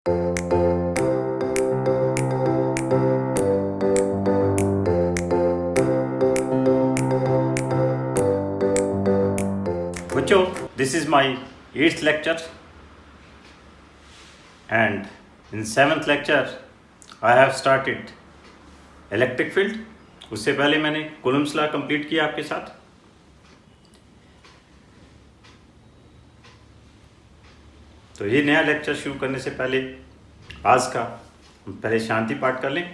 बच्चों, this is my 8th lecture and in 7th lecture I have started electric field. उससे पहले मैंने Coulomb's law complete किया आपके साथ. तो ये नया लेक्चर शुरू करने से पहले आज का हम पहले शांति पाठ कर लें.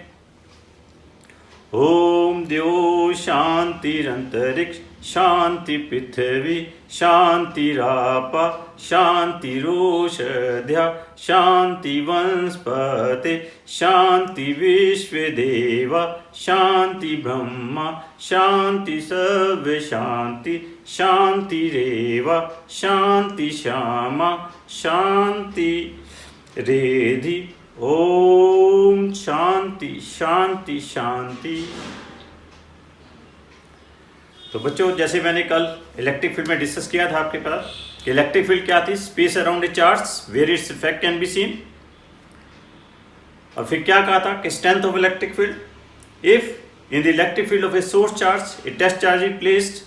ओम द्यो शांतिरंतरिक्ष शांति पृथ्वी शांतिरापा शांतिरोषध्या शांति वनस्पते शांति विश्वदेवा शांति ब्रह्मा शांति सर्व शांति शांतिरेवा शांति श्यामा शांति रेधि. ओम शांति शांति शांति. तो बच्चों, जैसे मैंने कल इलेक्ट्रिक फील्ड में डिस्कस किया था आपके पास कि इलेक्ट्रिक फील्ड क्या थी, space around a charge where its effect can be seen. और फिर क्या कहा था कि strength of electric field, if in the electric field of a source charge a test charge is placed,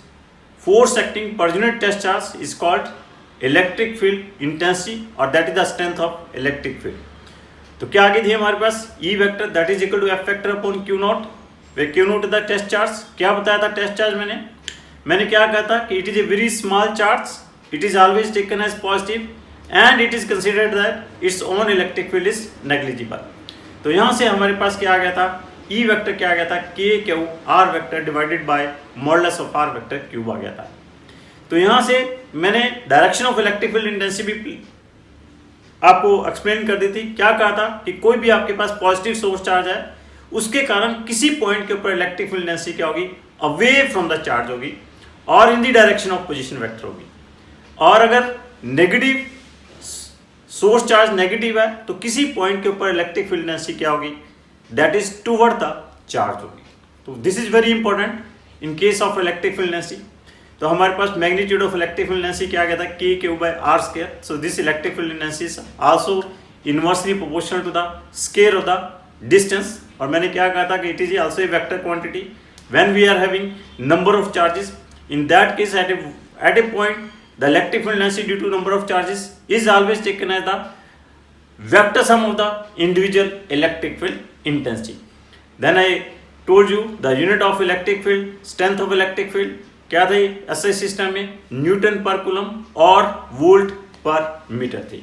force acting per unit test charge is called electric field intensity और that is the strength of electric field. तो क्या आगे थी हमारे पास E vector that is equal to F vector upon Q not, where Q not is the test charge. क्या बताया था टेस्ट चार्ज मैंने क्या कहा था कि it is a very small charge, it is always taken as positive and it is considered that its own electric field is negligible. तो यहाँ से हमारे पास क्या आ गया था, E वेक्टर क्या आ गया था, KQ R vector divided by modulus of R vector cube आ गया था. तो यहाँ से मैंने direction of electric field intensity भी आपको एक्सप्लेन कर दी थी. क्या कहा था कि कोई भी आपके पास पॉजिटिव सोर्स चार्ज है उसके कारण किसी पॉइंट के ऊपर इलेक्ट्रिक फील्ड इंटेंसिटी क्या होगी, अवे फ्रॉम द चार्ज होगी और in the direction of position vector होगी. और अगर नेगेटिव सोर्स चार्ज नेगेटिव है तो किसी पॉइंट के ऊपर इलेक्ट्रिक फील्ड इंटेंसिटी क्या होगी, that is toward the charge होगी. तो this is very important in case of electric field intensity. तो हमारे पास magnitude of electric field intensity क्या आ गया था, KQ by R square. So this electric field intensity is also inversely proportional to the square of the distance. और मैंने क्या कहा था कि it is also a vector quantity when we are having number of charges. In that case at a point the electric field intensity due to number of charges is always taken as the vector sum of the individual electric field intensity. Then I told you the unit of electric field, strength of electric field क्या थी SI system में, newton पर coulomb और volt पर metre थी.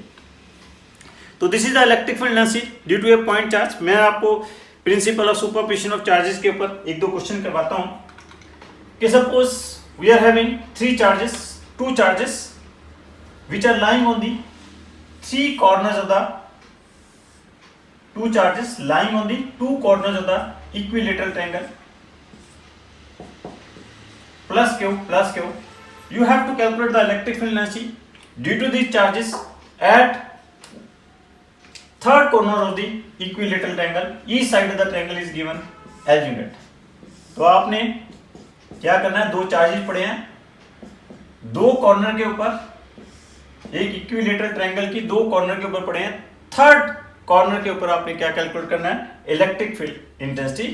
तो this is the electric field intensity due to a point charge. मैं आपको principle of superposition of charges के ऊपर एक दो क्वेश्चन करवाता हूं कि suppose we are having two charges which are lying on the three corners of the two charges lying on the two corners of the equilateral triangle plus Q. You have to calculate the electric field intensity due to these charges at third corner of the equilateral triangle. Each side of the triangle is given as unit. तो आपने क्या करना है, दो charges पड़े हैं दो corner के ऊपर, एक इक्विलेटरल ट्रायंगल की दो कॉर्नर के ऊपर पड़े हैं. थर्ड कॉर्नर के ऊपर आपने क्या कैलकुलेट करना है, इलेक्ट्रिक फील्ड इंटेंसिटी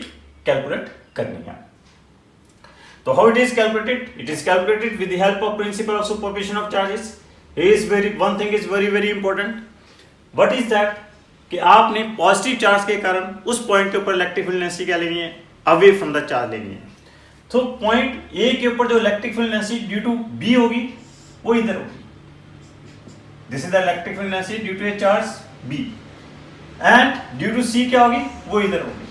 कैलकुलेट करनी है. तो how it is calculated? It is calculated with the help of principle of superposition of charges. One thing is very important. What is that? कि आपने पॉजिटिव चार्ज के कारण उस पॉइंट के ऊपर इलेक्ट्रिक फील्ड इंटेंसिटी क्या लेनी है, अवे फ्रॉम द चार्ज लेनी है. तो पॉइंट ए के ऊपर जो electric field intensity due to B होगी वो इधर होगी. This is the electric field intensity due to a charge B and due to C क्या होगी, वो इधर होगी.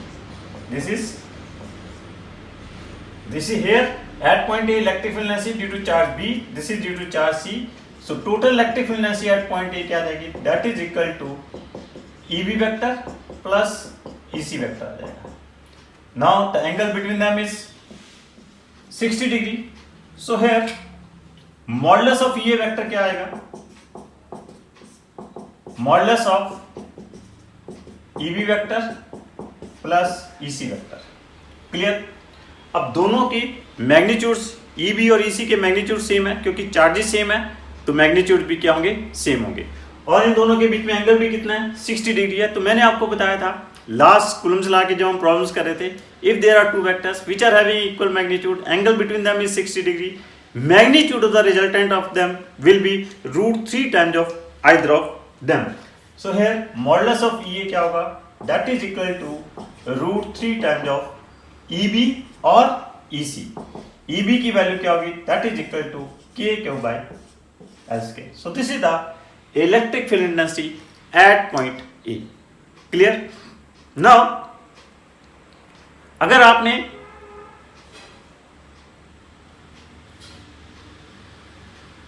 This is here at point A electric field intensity due to charge B. This is due to charge C. So total electric field intensity at point A क्या जाएगी? That is equal to EB vector plus EC vector आ जाएगा. Now the angle between them is 60 degree. So here modulus of EA vector क्या आएगा? Modulus of EB vector plus EC vector. Clear? अब दोनों की magnitudes EB और EC के magnitude same है क्योंकि चार्जेस सेम है तो मैग्नीट्यूड भी क्या होंगे, सेम होंगे. और इन दोनों के बीच में एंगल भी कितना है 60 डिग्री है। तो मैंने आपको बताया था लास्ट कूलम्स लॉ के जो हम प्रॉब्लम्स कर रहे थे, if there are two vectors which are having equal magnitude, angle between them is 60 degree, magnitude of the resultant of them will be √3 times of either of them. So here modulus of A क्या होगा, that is equal to √3 times of EB और EC. EB की value क्या होगी, that is equal to K Q by L square. So this is the electric field intensity eight point A. Clear? Now अगर आपने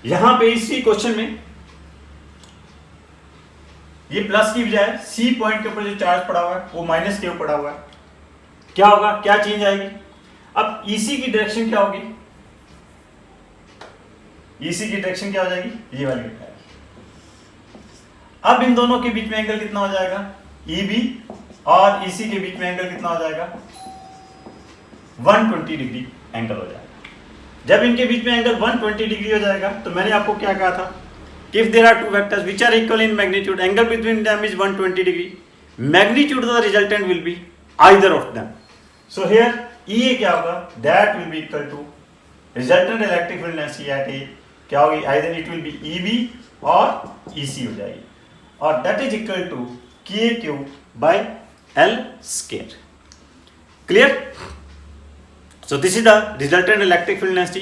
यहां पे इसी question में ये प्लस की बजाय सी पॉइंट के ऊपर जो चार्ज पड़ा हुआ है वो माइनस के ऊपर पड़ा हुआ है, क्या होगा, क्या चेंज आएगी? अब ईसी की डायरेक्शन क्या होगी, ईसी की डायरेक्शन क्या हो जाएगी, ये वाली है। अब इन दोनों के बीच में एंगल कितना हो जाएगा, ईबी और ईसी के बीच में एंगल कितना हो जाएगा, 120 डिग्री एंगल हो जाएगा। जब इनके बीच में एंगल 120 डिग्री हो जाएगा तो मैंने आपको क्या कहा था कि if there are two vectors which are equal in magnitude, angle between them is 120 degree, magnitude of the resultant will be either of them. So here E क्या होगा, that will be equal to resultant electric field intensity at A क्या होगी, either it will be EB और EC हो जाएगी, और that is equal to K Q by L square. Clear? So this is the resultant electric field intensity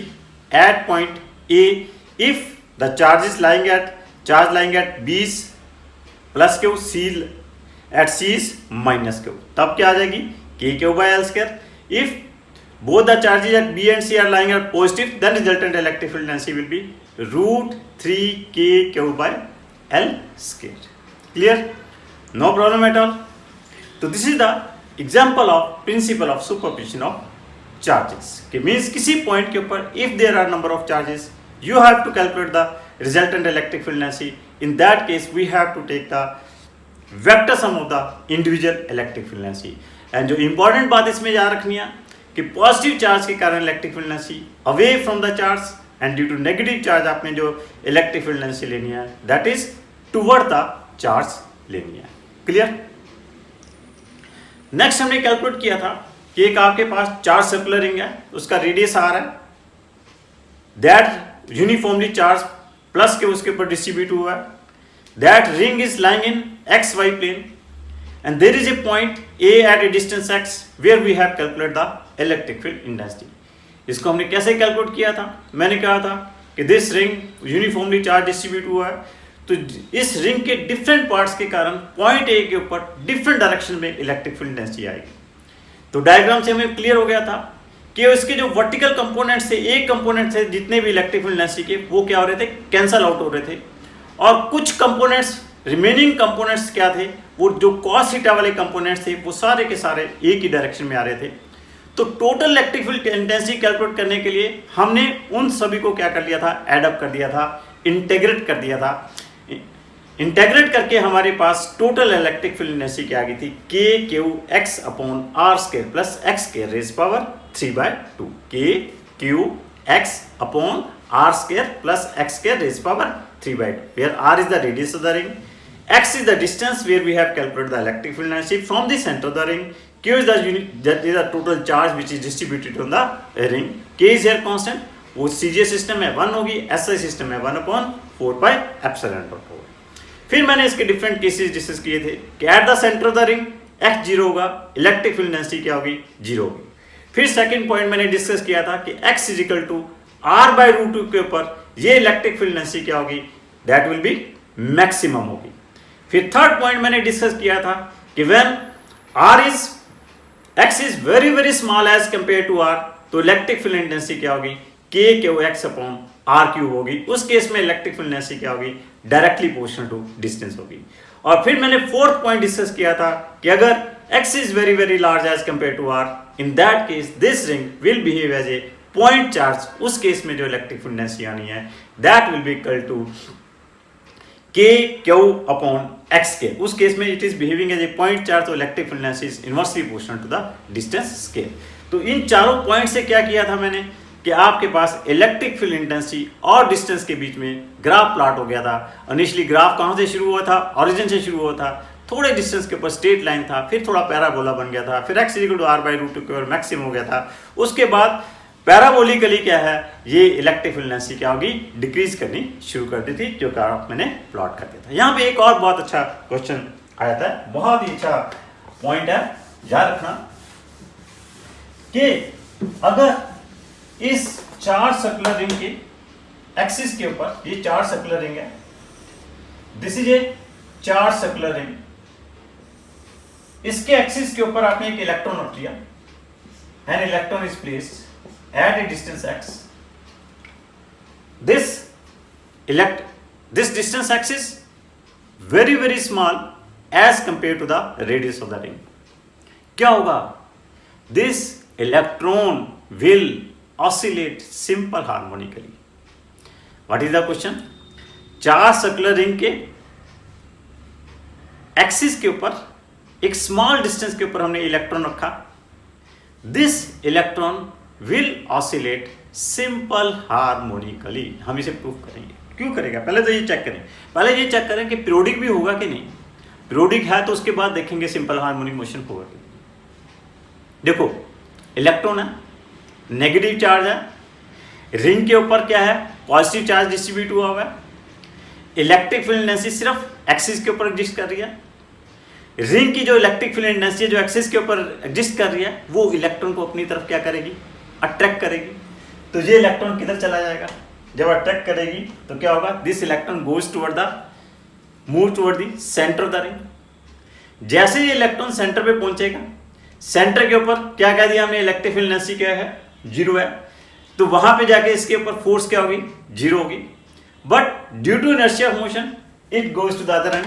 at point A if the charge lying at B is plus Q, C at C is minus Q. तब क्या आ जाएगी, K Q by L square. If both the charges at B and C are lying at positive, then resultant electric field intensity will be √3 K Q by L square. Clear? No problem at all. So this is the example of principle of superposition of charges के means किसी point के ऊपर if there are number of charges you have to calculate the resultant electric field intensity, in that case we have to take the vector sum of the individual electric field intensity. And जो important बात इसमें याद रखनी है कि positive charge के कारण electric field intensity away from the charge and due to negative charge आपने जो इलेक्ट्रिक फील्ड इंटेंसिटी लेनी है that is toward the charge लेनी है। क्लियर? नेक्स्ट हमने कैलकुलेट किया था कि एक आपके पास चार्ज सर्कुलर रिंग है, उसका रेडियस आर है, दैट यूनिफॉर्मली चार्ज प्लस के उसके ऊपर डिस्ट्रीब्यूट हुआ है, that ring is lying in x y plane and there is a point A at a distance x where we have calculate the electric field intensity. इसको हमने कैसे calculate किया था, मैंने कहा था कि this ring uniformly charge distribute हुआ है, तो इस रिंग के डिफरेंट पार्ट्स के कारण पॉइंट ए के ऊपर डिफरेंट डायरेक्शन में इलेक्ट्रिक फील्ड इंटेंसिटी आएगी। तो डायग्राम से हमें क्लियर हो गया था कि उसके जो वर्टिकल कंपोनेंट्स थे, एक कंपोनेंट थे जितने भी इलेक्ट्रिक फील्ड इंटेंसिटी के, वो क्या हो रहे थे, कैंसल आउट हो रहे थे, और कुछ कंपोनेंट्स रिमेनिंग कंपोनेंट्स क्या थे, वो जो कॉस थीटा वाले कंपोनेंट्स थे वो सारे के सारे एक ही डायरेक्शन में आ रहे थे। तो total electric field intensity calculate करने के लिए हमने उन सभी को क्या कर लिया था, एडअप कर दिया था, इंटेग्रेट कर दिया था। इंटेग्रेट करके हमारे पास टोटल इलेक्ट्रिक फील्ड इंटेंसिटी क्या आ गई थी, k q x upon are square plus x square raise power 3/2, k q x upon are square plus x square raise power 3/2, where r is the radius of the ring, x is the distance where we have calculated the electric field intensity from the center of the ring, q is the unit, that is the total charge which is distributed on the ring, k is here constant, वो CJ system में 1 होगी, SI system में 1/4πε0 होगा। फिर मैंने इसके different cases discuss किए थे कि eight the centre of the ring x 0 होगा, इलेक्ट्रिक फील्ड इंटेंसिटी क्या होगी, 0 होगी। फिर सेकंड पॉइंट मैंने डिस्कस किया था कि x = r/√2 के ऊपर ये इलेक्ट्रिक फील्ड इंटेंसिटी क्या होगी, दैट विल बी मैक्सिमम होगी। फिर थर्ड पॉइंट मैंने डिस्कस किया था कि when x is very very small as compare to r, तो इलेक्ट्रिक फील्ड इंटेंसिटी क्या होगी, k/x अपॉन r³ होगी। उस केस में इलेक्ट्रिक फील्ड इंटेंसिटी क्या होगी, डायरेक्टली प्रोपोर्शनल टू डिस्टेंस होगी। और फिर मैंने फोर्थ पॉइंट डिस्कस किया था कि अगर x is very very large as compare to r, in that case this ring will behave as a point charge. उस केस में जो इलेक्ट्रिक फील्ड इंटेंसिटी आनी है that will be equal to k/q upon x के। उस case में it is behaving as a point charge, तो electric field intensity is inversely proportional to the distance scale. तो इन चारों पॉइंट से क्या किया था मैंने, कि आपके पास इलेक्ट्रिक फील्ड इंटेंसिटी और डिस्टेंस के बीच में ग्राफ प्लॉट हो गया था। इनिशियली ग्राफ कहाँ से शुरू हुआ था? ओरिजिन से शुरू हुआ था, थोड़े डिस्टेंस के ऊपर स्ट्रेट लाइन था, फिर थोड़ा पैराबोला बन गया था, फिर x = r/√2 के ऊपर मैक्सिमम हो गया था। उसके बाद पैराबोलिकली क्या है, ये इलेक्ट्रिक फील्ड इंटेंसिटी क्या होगी? डिक्रीज करनी शुरू कर दी थी, जो ग्राफ मैंने प्लॉट कर दिया था। यहाँ पे एक और बहुत अच्छा क्वेश्चन आया था, बहुत ही अच्छा पॉइंट है, याद रखना कि अगर इस चार सर्कुलर रिंग के एक्सिस के ऊपर, ये चार सर्कुलर रिंग है, दिस इज ए चार सर्कुलर रिंग, इसके एक्सिस के ऊपर आपने एक इलेक्ट्रॉन रख लिया, an electron is placed at a distance x. This distance x is very small as compared to the radius of the ring. क्या होगा? This electron will oscillate simple harmonically. What is the question? चार circular ring के axis के ऊपर एक small distance के ऊपर हमने इलेक्ट्रॉन रखा। This electron will oscillate simple harmonically. हम इसे प्रूफ करेंगे। क्यों करेगा? पहले तो ये चेक करें, पहले ये चेक करें कि पीरियोडिक भी होगा कि नहीं। पीरियोडिक है तो उसके बाद देखेंगे सिंपल हार्मोनिक मोशन होगा कि नहीं। देखो इलेक्ट्रॉन है, नेगेटिव चार्ज है, रिंग के ऊपर क्या है? पॉजिटिव चार्ज डिस्ट्रीब्यूट हुआ हुआ है। इलेक्ट्रिक फील्ड इंटेंसिटी सिर्फ एक्सिस के ऊपर एग्जिस्ट कर रही है। रिंग की जो इलेक्ट्रिक फील्ड इंटेंसिटी जो एक्सिस के ऊपर एग्जिस्ट कर रही है, वो इलेक्ट्रॉन को अपनी तरफ क्या करेगी? अट्रैक्ट करेगी। तो ये इलेक्ट्रॉन किधर चला जाएगा? जब अट्रैक्ट करेगी तो क्या होगा? This electron goes toward the move toward the centre of the ring. जैसे ये इलेक्ट्रॉन सेंटर पे पहुंचेगा, सेंटर के ऊपर क्या कह दिया हमने? इलेक्ट्रिक फील्ड इंटेंसिटी क्या है? 0 है। तो वहां पे जाके इसके ऊपर फोर्स क्या होगी? 0 होगी। But due to inertia of motion it goes to the other end.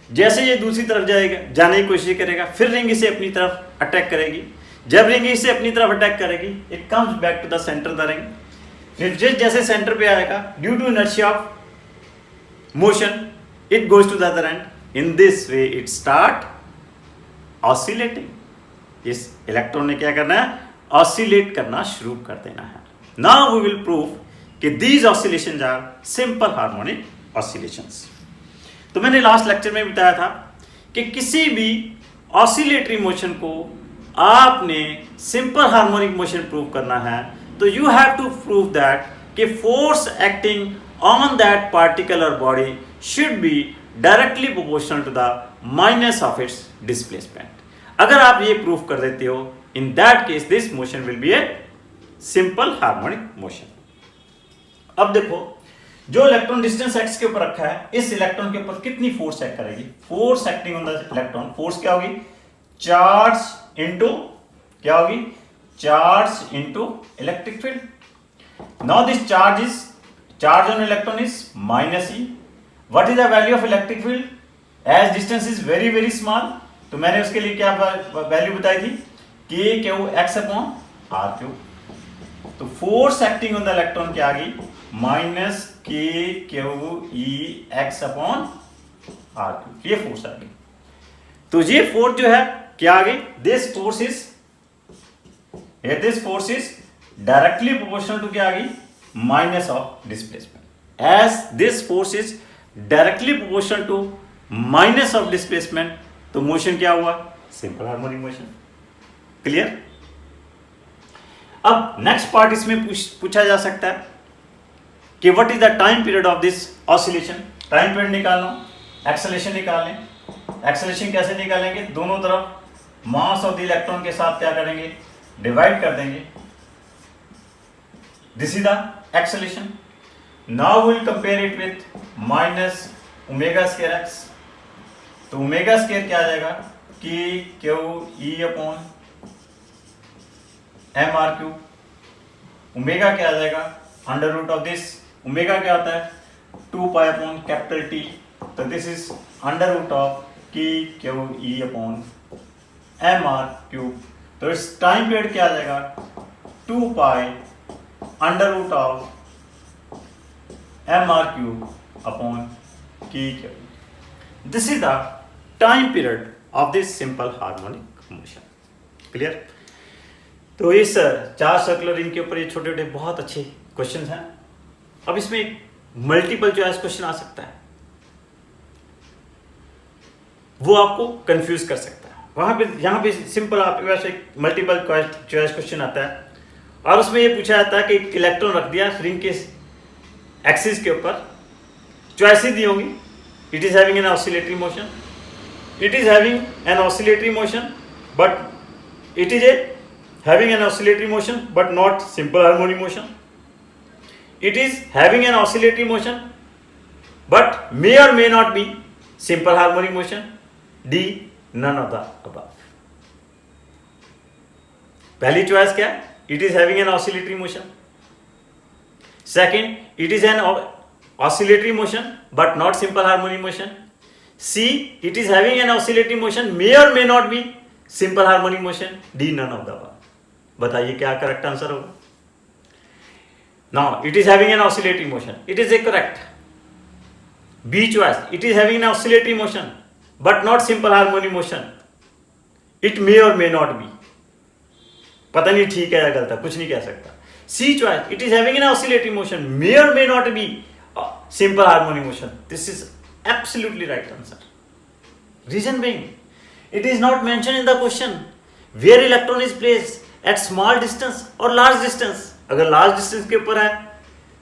जैसे ये दूसरी तरफ जाएगा, जाने की कोशिश करेगा, फिर रिंग इसे अपनी तरफ अटैक करेगी। जब रिंग इसे अपनी तरफ अटैक करेगी, it comes back to the centre the ring. फिर जैसे सेंटर पे आएगा, due to inertia of motion it goes to the other end. In this way it start oscillating. इस इलेक्ट्रॉन ने क्या करना है? ऑसिलेट करना शुरू कर देना है। नाउ वी विल प्रूव कि these oscillations are simple harmonic oscillations. तो मैंने लास्ट लेक्चर में बताया था कि किसी भी ऑसिलेटरी मोशन को आपने सिंपल हार्मोनिक मोशन प्रूव करना है, तो you have to prove that कि force acting on that particle और body should be directly proportional to the minus of its displacement. अगर आप ये प्रूव कर देते हो, in that case this motion will be a simple harmonic motion. अब देखो, जो इलेक्ट्रॉन डिस्टेंस x के ऊपर रखा है, इस इलेक्ट्रॉन के ऊपर कितनी फोर्स एक्ट करेगी? Force acting on the electron, force क्या होगी? चार्ज इनटू क्या होगी? Charge into electric field. Now this charge on electron is -e। What is the value of electric field? As distance is very small, तो मैंने उसके लिए क्या value बताई थी? k/r3। तो force acting on the electron क्या आ गई? -k/E(x/r3। ये फोर्स आ गई। तो ये फोर्स जो है क्या आ गई? This force is directly proportional to क्या आ गई? Minus of displacement. As this force is directly proportional to minus of displacement, तो मोशन क्या हुआ? Simple harmonic motion. क्लियर? अब नेक्स्ट पार्ट इसमें पूछा जा सकता है कि what is the time period of this oscillation. Time period निकालना, एक्सेलरेशन निकालें। एक्सेलरेशन कैसे निकालेंगे? दोनों तरफ मास ऑफ द इलेक्ट्रॉन के साथ क्या करेंगे? डिवाइड कर देंगे। This is the acceleration. Now will compare it with -ω²x। तो ω² क्या आ जाएगा? k/E/mr3। ओमेगा क्या आ जाएगा? Under root of this. Omega क्या होता है? 2π/T। तो this is under root of k/E/mr3। तो इस टाइम पीरियड क्या आ जाएगा? 2π under root of mr3/k। This is the time period of this simple harmonic motion. Clear? तो इस चार सर्कुलर रिंग के ऊपर ये छोटे छोटे बहुत अच्छे क्वेश्चन हैं। अब इसमें एक मल्टीपल चॉइस क्वेश्चन आ सकता है, वो आपको कंफ्यूज कर सकता है। वहां पे यहाँ पे सिंपल आपके पास एक मल्टीपल चॉइस क्वेश्चन आता है और उसमें ये पूछा जाता है कि एक इलेक्ट्रॉन रख दिया रिंग के एक्सिस के ऊपर, चॉइसेस दी होंगी, it is having an oscillatory motion, it is having an oscillatory motion but it is A having an oscillatory motion but not simple harmonic motion. It is having an oscillatory motion but may or may not be simple harmonic motion. D, none of the above. पहली choice क्या है? It is having an oscillatory motion. Second, it is an oscillatory motion but not simple harmonic motion. C, it is having an oscillatory motion may or may not be simple harmonic motion. D, none of the above. बताइए क्या correct answer होगा? Now it is having an oscillatory motion, it is a correct. B choice, it is having an oscillatory motion but not simple harmonic motion, it may और may not B. पता नहीं ठीक है या गलत है, कुछ नहीं कह सकता. C choice, it is having an oscillatory motion may और may not be simple harmonic motion. This is absolutely right answer. Reason being, it is not mention in the question where electron is placed at small distance और large distance. अगर large distance के ऊपर है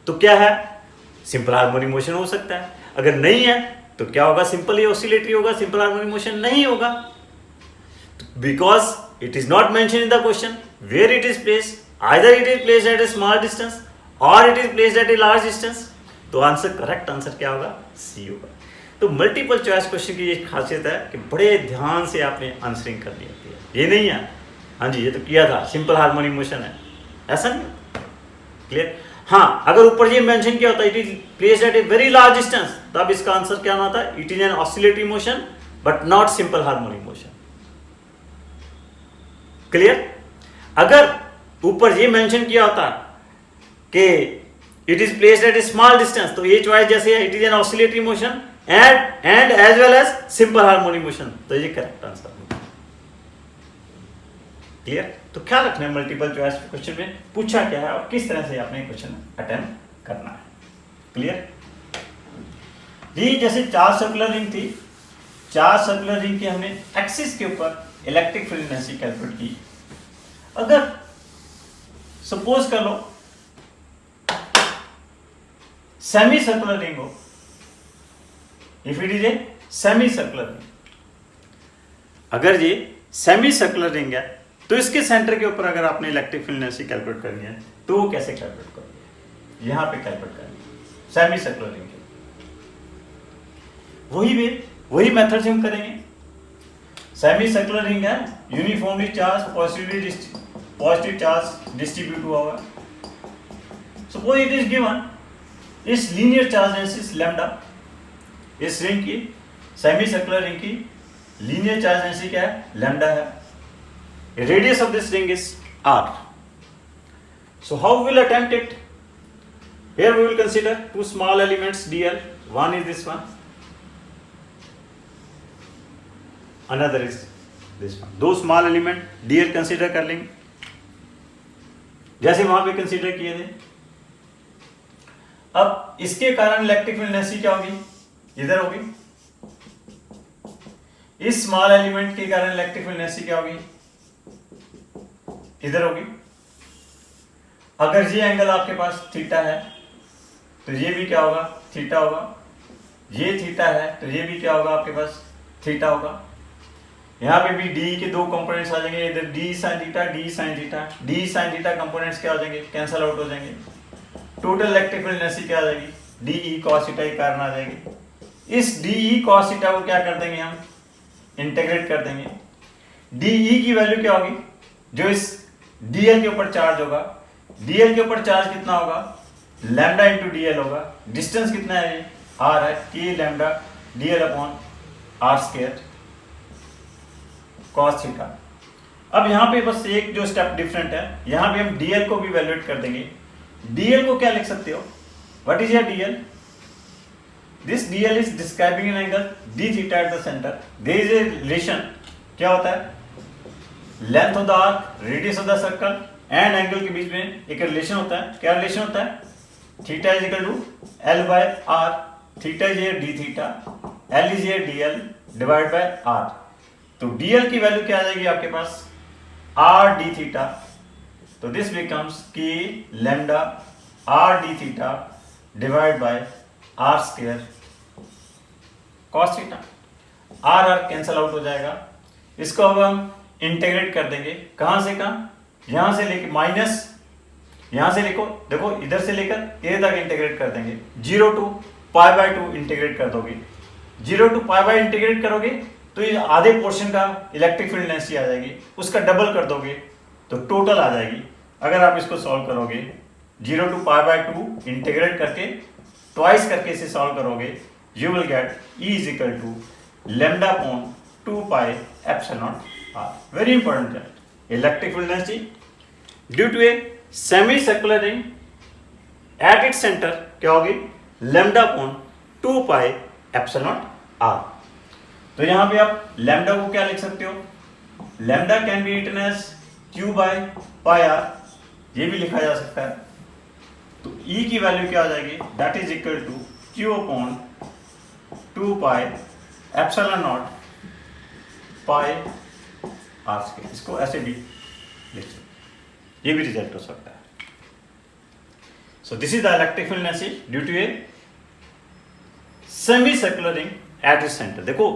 तो क्या है? Simple harmonic motion हो सकता है. अगर नहीं है तो क्या होगा? सिंपल ऑसिलेटरी होगा, सिंपल हार्मोनिक मोशन नहीं होगा. Because it is not mention in the question where it is placed, either it is placed at a small distance और it is placed at a large distance. तो answer, correct answer क्या होगा? सी होगा. तो multiple choice question की ये खासियत है कि बड़े ध्यान से आपने आंसरिंग करनी होती है. ये नहीं है हाँ जी ये तो किया था, सिंपल हार्मोनिक मोशन है, ऐसा नहीं. क्लियर? हाँ, अगर ऊपर ये मेंशन किया होता है it is placed at a very large distance, तब इसका आंसर क्या होता है? It is an oscillatory motion but not simple harmonic motion. Clear? अगर ऊपर ये मेंशन किया होता कि it is placed at a small distance, तो ये चॉइस जैसे है, it is an oscillatory motion and as well as simple harmonic motion, तो ये करेक्ट आंसर. क्लियर? तो क्या रखना है मल्टीपल चॉइस क्वेश्चन में, पूछा क्या है और किस तरह से आपने क्वेश्चन अटेम्प्ट करना है. क्लियर? ये जैसे चार सर्कुलर रिंग थी, चार सर्कुलर रिंग की हमने एक्सिस के ऊपर इलेक्ट्रिक फील्ड डेंसिटी कैलकुलेट की. अगर सपोज कर लो सेमी सर्कुलर रिंग हो, if it is A semi circular ring, अगर ये सेमी सर्कुलर रिंग है तो इसके सेंटर के ऊपर अगर आपने इलेक्ट्रिक फील्ड डेंसिटी कैलकुलेट करनी है तो वो कैसे कैलकुलेट करोगे? यहां पे कैलकुलेट करनी है सेमी सर्कुलर रिंग के. वही मेथड से हम करेंगे. सेमी सर्कुलर रिंग है, uniformly charge, positive charge distribute हुआ हुआ. सपोज इट इज गिवन इस लीनियर चार्ज डेंसिटी लैम्डा, इस रिंग की सेमी सर्कुलर रिंग की लीनियर चार्ज डेंसिटी क्या है? लैम्डा है. Radius of this ring is r. So how we will attempt it? Here we will consider two small elements dl. One is this one, another is this one. दो small element dl consider कर लेंगे जैसे वहां पे consider किए थे. अब इसके कारण इलेक्ट्रिक फील्ड डेंसिटी क्या होगी? इधर होगी. इस स्मॉल एलिमेंट के कारण इलेक्ट्रिक फील्ड डेंसिटी क्या होगी? इधर होगी. अगर ये एंगल आपके पास थीटा है तो ये भी क्या होगा? थीटा होगा. ये थीटा है तो ये भी क्या होगा? आपके पास थीटा होगा. यहाँ पे भी डी के दो कंपोनेंट्स आ जाएंगे, इधर D sine theta, D sine theta. D sine theta components क्या हो जाएंगे? कैंसल आउट हो जाएंगे. टोटल इलेक्ट्रिक फील्ड डेंसिटी क्या आ जाएगी? डी ई कॉस थीटा के कारण आ जाएगी. इस डी ई कॉस थीटा को क्या कर देंगे हम? इंटीग्रेट कर देंगे. डी ई की वैल्यू क्या होगी? जो इस डीएल के ऊपर चार्ज होगा, डीएल के ऊपर चार्ज कितना होगा? लैम्डा इंटू डीएल होगा. डिस्टेंस कितना है? ये आर है, के lambda D L upon are square cos theta. अब यहाँ पे बस एक जो स्टेप डिफरेंट है, यहाँ पे हम डीएल को भी वैल्यूएट कर देंगे. डीएल को क्या लिख सकते हो? What is your D L? This D L is describing an angle D theta at the centre. There is a relation. क्या होता है? Length of the arc, radius of the circle and angle के बीच में एक रिलेशन होता है। क्या रिलेशन होता है? Theta is equal to L by R. Theta is here D theta, L is here D L divide by R. तो डी एल की वैल्यू क्या आ जाएगी आपके पास? R D theta. तो this becomes k lambda R D theta divide by R square cos theta. R R cancel out हो जाएगा। इसको अब हम इंटीग्रेट कर देंगे। कहां से कहां? यहां से लेके माइनस, यहां से लिखो, देखो इधर से लेकर ए तक इंटीग्रेट कर देंगे। 0 टू पाई बाय 2 इंटीग्रेट कर दोगे। 0 टू पाई बाय इंटीग्रेट करोगे तो ये आधे पोर्शन का इलेक्ट्रिक फील्ड डेंसिटी आ जाएगी। उसका डबल कर दोगे तो टोटल आ जाएगी। अगर आप इसको सॉल्व करोगे 0 टू पाई बाय 2 इंटीग्रेट करके ट्वाइस करके इसे सॉल्व करोगे, you will get E is equal to lambda upon 2 pi epsilon R. Very important है। Electric field density due to a semi circular ring at its centre क्या होगी? Lambda upon 2 pi epsilon R. तो यहां पे आप lambda को क्या लिख सकते हो? Lambda can be written as Q by pi R, ये भी लिखा जा सकता है। तो E की वैल्यू क्या आ जाएगी? That is equal to Q upon 2 pi epsilon not pi R square. इसको ऐसे भी लिख सकते, ये भी रिजल्ट हो सकता है। So this is the electric field density due to a semi circular ring at its centre. देखो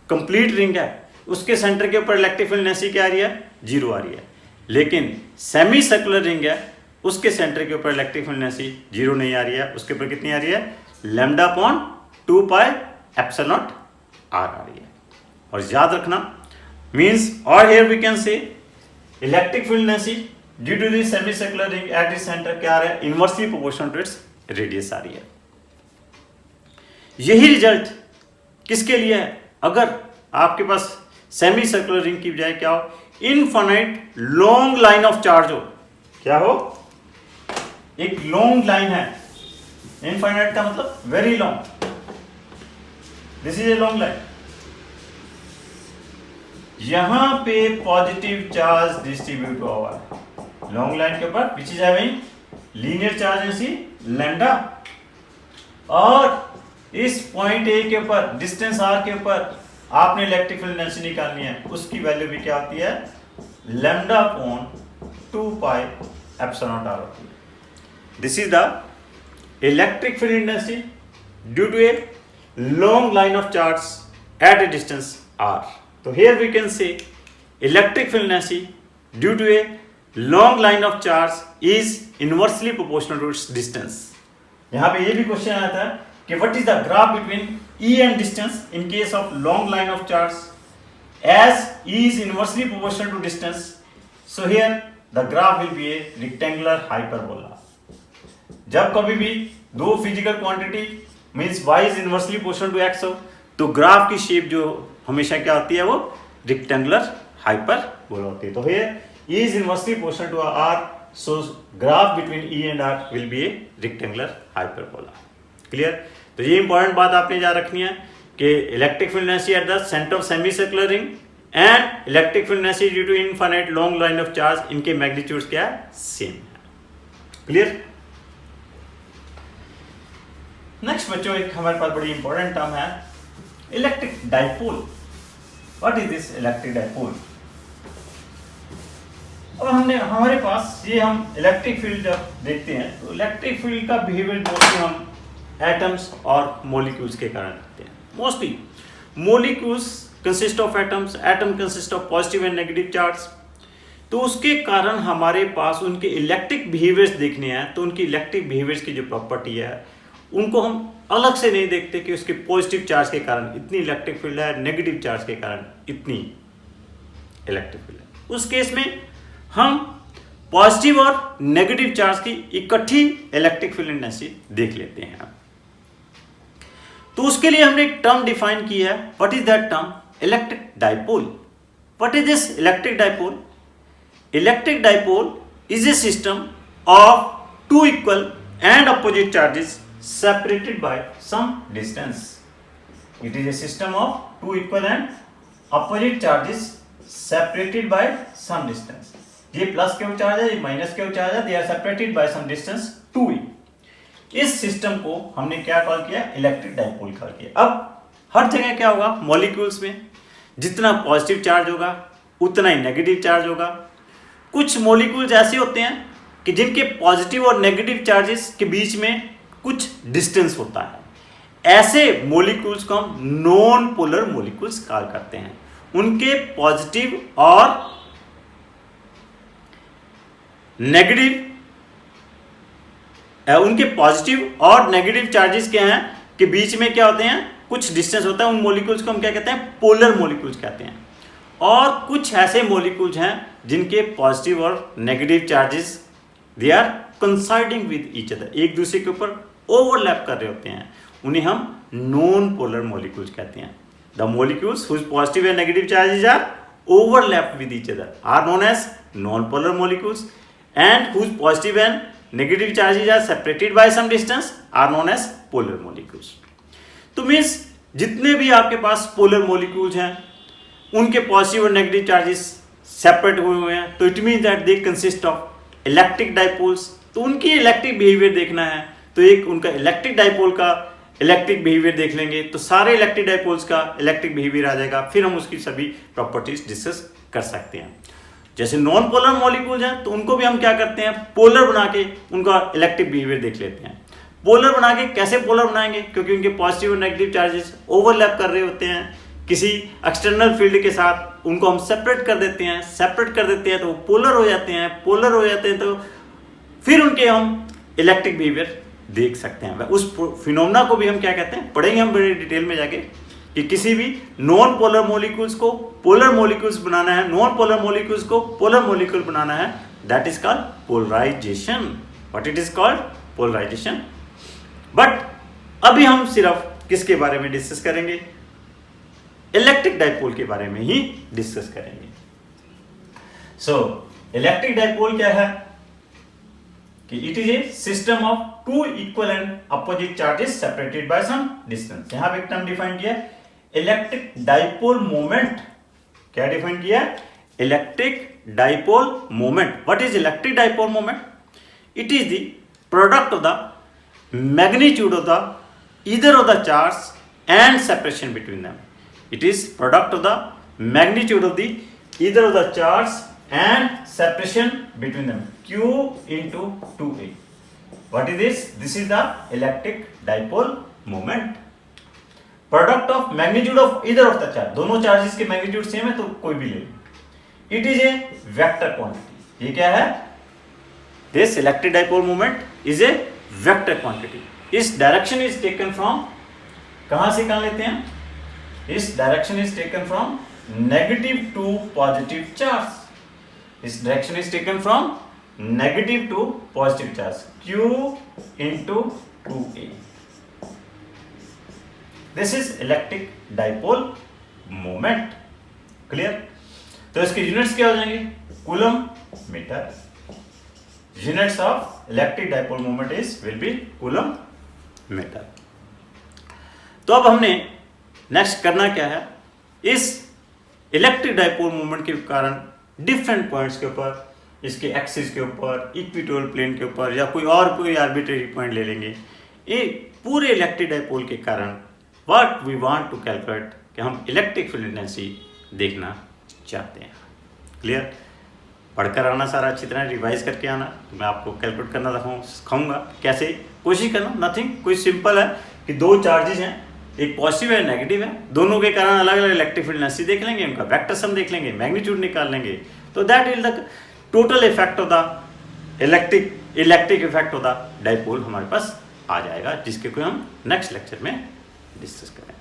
कंप्लीट रिंग है, उसके सेंटर के ऊपर इलेक्ट्रिक फील्ड डेंसिटी क्या आ रही है? 0 आ रही है। लेकिन सेमी सर्कुलर रिंग है, उसके सेंटर के ऊपर इलेक्ट्रिक फील्ड डेंसिटी 0 नहीं आ रही है। उसके ऊपर कितनी आ रही है? Lambda upon 2 pi epsilon R आ रही है। और याद रखना मींस, और here we can say electric field density due to this semi circular ring at its centre क्या आ रहा है? Inversely proportional to its radius आ रही है। यही रिजल्ट किसके लिए है? अगर आपके पास सेमी सर्कुलर रिंग की बजाय क्या हो? Infinite long line of charge हो। क्या हो? एक लॉन्ग लाइन है। इनफाइनाइट का मतलब very long. This is a long line. यहां पे पॉजिटिव चार्ज डिस्ट्रीब्यूट हुआ है लॉन्ग लाइन के ऊपर, which is having linear charge density lambda. और इस पॉइंट ए के ऊपर डिस्टेंस आर के ऊपर आपने इलेक्ट्रिक फील्ड डेंसिटी निकालनी है। उसकी वैल्यू भी क्या होती है? Lambda upon 2 pi epsilon R होती है। This is the electric field density due to a long line of charge at a distance R. तो here we can say electric field density due to a long line of charge is inversely proportional to its distance। यहाँ पे ये भी question आया था कि what is the graph between E and distance in case of long line of charge as E is inversely proportional to distance, so here the graph will be a rectangular hyperbola। जब कभी भी दो physical quantity means y is inversely proportional to x हो तो graph की shape जो हमेशा क्या होती है? वो रेक्टेंगुलर हाइपरबोला होती है। तो here E is inversely proportional to R, so graph between E and R will be a rectangular hyperbola। Clear? तो ये इंपॉर्टेंट बात आपने याद रखनी है कि electric field density at the centre of semi circular ring and electric field density due to infinite long line of charge, इनके magnitudes क्या है? सेम है। क्लियर? नेक्स्ट बच्चों, एक हमारे पास बड़ी इंपॉर्टेंट टर्म है electric dipole. What is this electric dipole? अब हमारे पास ये हम इलेक्ट्रिक फील्ड जब देखते हैं तो इलेक्ट्रिक फील्ड का बिहेवियर मोस्टली हम एटम्स और मॉलिक्यूल्स के कारण देखते हैं। Mostly molecules consist of atoms, atom consist of positive and negative charge. तो उसके कारण हमारे पास उनके इलेक्ट्रिक बिहेवियर्स देखने हैं। तो उनकी इलेक्ट्रिक बिहेवियर्स की जो प्रॉपर्टी है उनको हम अलग से नहीं देखते कि उसके पॉजिटिव चार्ज के कारण इतनी इलेक्ट्रिक फील्ड है, नेगेटिव चार्ज के कारण इतनी इलेक्ट्रिक फील्ड है। उस केस में हम पॉजिटिव और नेगेटिव चार्ज की इकट्ठी इलेक्ट्रिक फील्ड डेंसिटी देख लेते हैं। तो उसके लिए हमने एक टर्म डिफाइन की है। What is that term? Electric dipole. What is this electric dipole? Electric dipole is a system of two equal and opposite charges separated by some distance. It is a system of two equal and opposite charges separated by some distance. ये plus Q charge है, ये minus Q charge है, they are separated by some distance 2e। इस system को हमने क्या call किया? Electric dipole call किया। अब हर जगह क्या होगा? मॉलिक्यूल्स में जितना पॉजिटिव चार्ज होगा उतना ही नेगेटिव चार्ज होगा। कुछ मॉलिक्यूल्स ऐसे होते हैं कि जिनके पॉजिटिव और नेगेटिव चार्जेस के बीच में कुछ डिस्टेंस होता है। ऐसे मॉलिक्यूल्स को हम नॉन पोलर मॉलिक्यूल्स कॉल करते हैं। उनके पॉजिटिव और नेगेटिव चार्जेस क्या हैं कि बीच में क्या होते हैं? कुछ डिस्टेंस होता है। उन मॉलिक्यूल्स को हम क्या कहते हैं? पोलर मॉलिक्यूल्स कहते हैं। और कुछ ऐसे मॉलिक्यूल्स हैं जिनके पॉजिटिव और negative charges they are considering with each other, एक दूसरे के ऊपर ओवरलैप कर रहे होते हैं। उन्हें हम नॉन पोलर मॉलिक्यूल्स कहते हैं। The molecules whose positive and negative charges are overlap with each other are known as non polar molecules, and whose positive and negative charges are separated by some distance are known as polar molecules. तो means जितने भी आपके पास polar molecules हैं उनके positive और negative charges separate हुए हैं, तो it means that they consist of electric dipoles. तो उनकी इलेक्ट्रिक बिहेवियर देखना है तो एक उनका इलेक्ट्रिक डाइपोल का इलेक्ट्रिक बिहेवियर देख लेंगे तो सारे इलेक्ट्रिक डाइपोल्स का इलेक्ट्रिक बिहेवियर आ जाएगा। फिर हम उसकी सभी प्रॉपर्टीज डिस्कस कर सकते हैं। जैसे नॉन पोलर मॉलिक्यूल्स हैं तो उनको भी हम क्या करते हैं? पोलर बना के उनका इलेक्ट्रिक बिहेवियर देख लेते हैं। पोलर बना के कैसे पोलर बनाएंगे? क्योंकि उनके पॉजिटिव और नेगेटिव चार्जेस ओवरलैप कर रहे होते हैं किसी एक्सटर्नल फील्ड के साथ, उनको हम सेपरेट कर देते हैं। सेपरेट कर देते हैं तो पोलर हो जाते हैं। पोलर हो जाते हैं तो फिर उनके हम इलेक्ट्रिक बिहेवियर देख सकते हैं। उस फिनोमेना को भी हम क्या कहते हैं? पढ़ेंगे हम बड़े डिटेल में जाके कि किसी भी नॉन पोलर मॉलिक्यूल्स को पोलर मॉलिक्यूल्स बनाना है, नॉन पोलर मॉलिक्यूल्स को पोलर मॉलिक्यूल बनाना है, that is called polarization. What it is called? Polarization. But अभी हम सिर्फ किसके बारे में डिस्कस करेंगे? इलेक्ट्रिक डाइपोल के बारे में ही डिस्कस करेंगे। सो इलेक्ट्रिक डाइपोल क्या है कि it is a system of two equal and opposite charges separated by some distance. यहां पे एक टर्म डिफाइन किया है इलेक्ट्रिक डाइपोल मोमेंट। क्या डिफाइन किया है? Electric dipole moment. What is electric dipole moment? It is the product of the magnitude of the either of the charge and separation between them. It is product of the magnitude of the either of the charge and separation between them. Q into 2a. What is this? This is the electric dipole moment. Product of magnitude of either of the charge. दोनों charges के magnitude same है तो कोई भी ले। It is a vector quantity. ये क्या है? This electric dipole moment is a vector quantity. इस direction is taken from कहाँ से कहाँ लेते हैं? This direction is taken from negative to positive charge. This direction is taken from negative to positive charge. Q into 2a. This is electric dipole moment. Clear? तो इसके units क्या हो जाएंगे? Coulomb metre. Units of electric dipole moment will be coulomb metre. तो अब हमने next करना क्या है? इस इलेक्ट्रिक डाइपोल मोमेंट के कारण डिफरेंट पॉइंट्स के ऊपर, इसके एक्सिस के ऊपर, इक्वेटोरियल प्लेन के ऊपर या कोई आर्बिट्रेरी पॉइंट ले लेंगे, ये पूरे इलेक्ट्रिक डाइपोल के कारण what we want to calculate कि हम इलेक्ट्रिक फील्ड इंटेंसिटी देखना चाहते हैं। क्लियर? पढ़कर आना सारा अच्छी तरह रिवाइज करके आना। तो मैं आपको कैलकुलेट करना सिखाऊंगा कैसे। कोशिश करना, नथिंग, कोई सिंपल है कि दो चार्जेस हैं, एक पॉजिटिव है नेगेटिव है, दोनों के कारण अलग अलग इलेक्ट्रिक फील्ड इंटेंसिटी देख लेंगे, उनका वेक्टर सम देख लेंगे, मैग्नीट्यूड निकाल लेंगे, तो that will the total effect of the electric effect of the dipole हमारे पास आ जाएगा, जिसके को हम नेक्स्ट लेक्चर में डिस्कस करेंगे।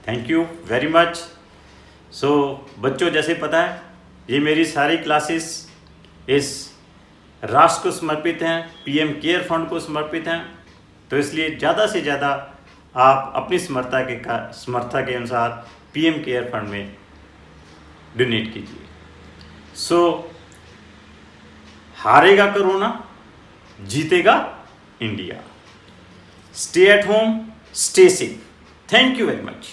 Thank you very much. So बच्चों, जैसे पता है ये मेरी सारी क्लासेस इस राष्ट्र को समर्पित हैं, पीएम केयर फंड को समर्पित हैं, तो इसलिए ज़्यादा से ज़्यादा आप अपनी समर्था के अनुसार पीएम केयर फंड में डोनेट कीजिए। सो हारेगा कोरोना, जीतेगा India. Stay at home, stay safe. Thank you very much.